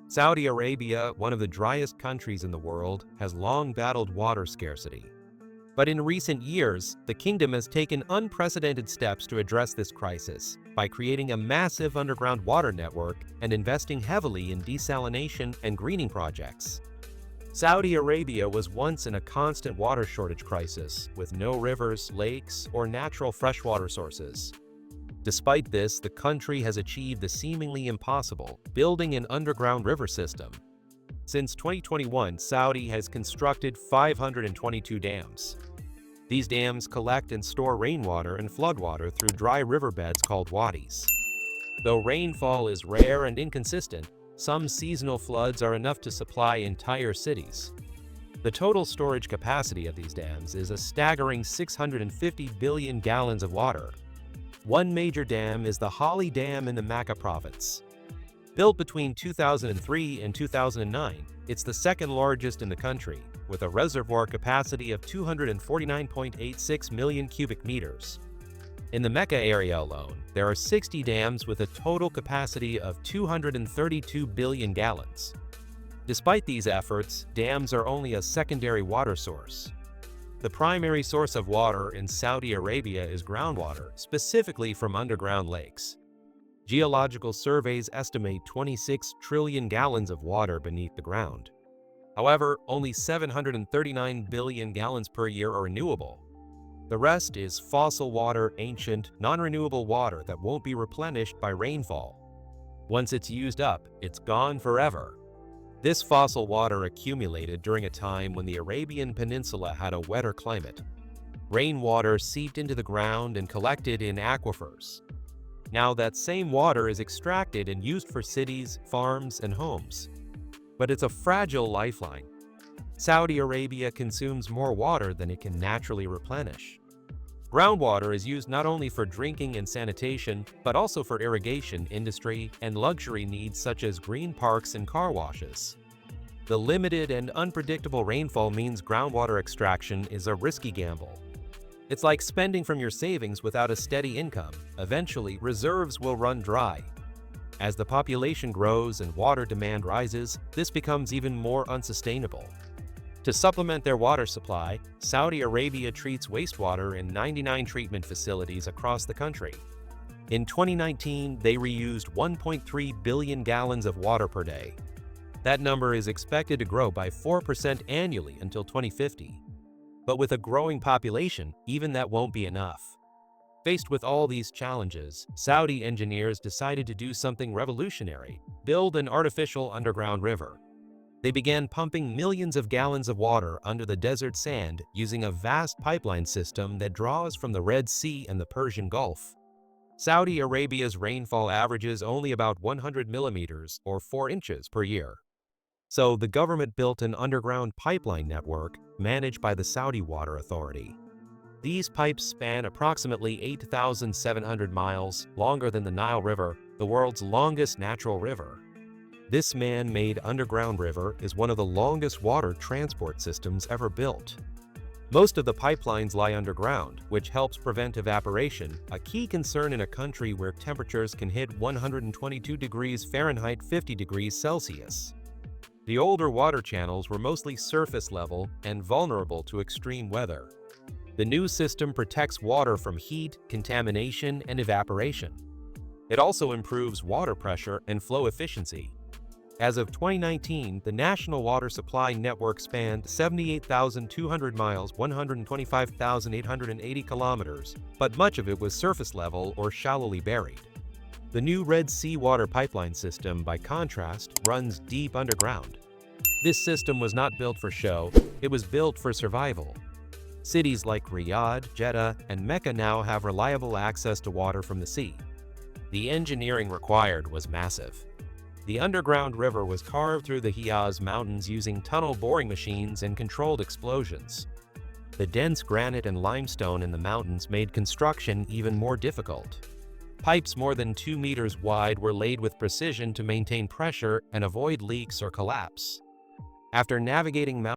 Saudi Arabia, one of the driest countries in the world, has long battled water scarcity. But in recent years, the kingdom has taken unprecedented steps to address this crisis by creating a massive underground water network and investing heavily in desalination and greening projects. Saudi Arabia was once in a constant water shortage crisis, with no rivers, lakes, or natural freshwater sources. Despite this, the country has achieved the seemingly impossible, building an underground river system. Since 2021, Saudi has constructed 522 dams. These dams collect and store rainwater and floodwater through dry riverbeds called wadis. Though rainfall is rare and inconsistent, some seasonal floods are enough to supply entire cities. The total storage capacity of these dams is a staggering 650 billion gallons of water. One major dam is the Hali Dam in the Makkah province. Built between 2003 and 2009, it's the second largest in the country, with a reservoir capacity of 249.86 million cubic meters. In the Mecca area alone, there are 60 dams with a total capacity of 232 billion gallons. Despite these efforts, dams are only a secondary water source. The primary source of water in Saudi Arabia is groundwater, specifically from underground lakes. Geological surveys estimate 26 trillion gallons of water beneath the ground. However, only 739 billion gallons per year are renewable. The rest is fossil water, ancient, non-renewable water that won't be replenished by rainfall. Once it's used up, it's gone forever. This fossil water accumulated during a time when the Arabian Peninsula had a wetter climate. Rainwater seeped into the ground and collected in aquifers. Now that same water is extracted and used for cities, farms, and homes. But it's a fragile lifeline. Saudi Arabia consumes more water than it can naturally replenish. Groundwater is used not only for drinking and sanitation, but also for irrigation, industry, and luxury needs such as green parks and car washes. The limited and unpredictable rainfall means groundwater extraction is a risky gamble. It's like spending from your savings without a steady income. Eventually, reserves will run dry. As the population grows and water demand rises, this becomes even more unsustainable. To supplement their water supply, Saudi Arabia treats wastewater in 99 treatment facilities across the country. In 2019, they reused 1.3 billion gallons of water per day. That number is expected to grow by 4% annually until 2050. But with a growing population, even that won't be enough. Faced with all these challenges, Saudi engineers decided to do something revolutionary: build an artificial underground river. They began pumping millions of gallons of water under the desert sand using a vast pipeline system that draws from the Red Sea and the Persian Gulf. Saudi Arabia's rainfall averages only about 100 millimeters or 4 inches per year. So the government built an underground pipeline network managed by the Saudi Water Authority. These pipes span approximately 8,700 miles, longer than the Nile River, the world's longest natural river. This man-made underground river is one of the longest water transport systems ever built. Most of the pipelines lie underground, which helps prevent evaporation, a key concern in a country where temperatures can hit 122 degrees Fahrenheit 50 degrees Celsius. The older water channels were mostly surface level and vulnerable to extreme weather. The new system protects water from heat, contamination, and evaporation. It also improves water pressure and flow efficiency. As of 2019, the national water supply network spanned 78,200 miles, 125,880 kilometers, but much of it was surface level or shallowly buried. The new Red Sea water pipeline system, by contrast, runs deep underground. This system was not built for show, it was built for survival. Cities like Riyadh, Jeddah, and Mecca now have reliable access to water from the sea. The engineering required was massive. The underground river was carved through the Hijaz Mountains using tunnel boring machines and controlled explosions. The dense granite and limestone in the mountains made construction even more difficult. Pipes more than 2 meters wide were laid with precision to maintain pressure and avoid leaks or collapse. After navigating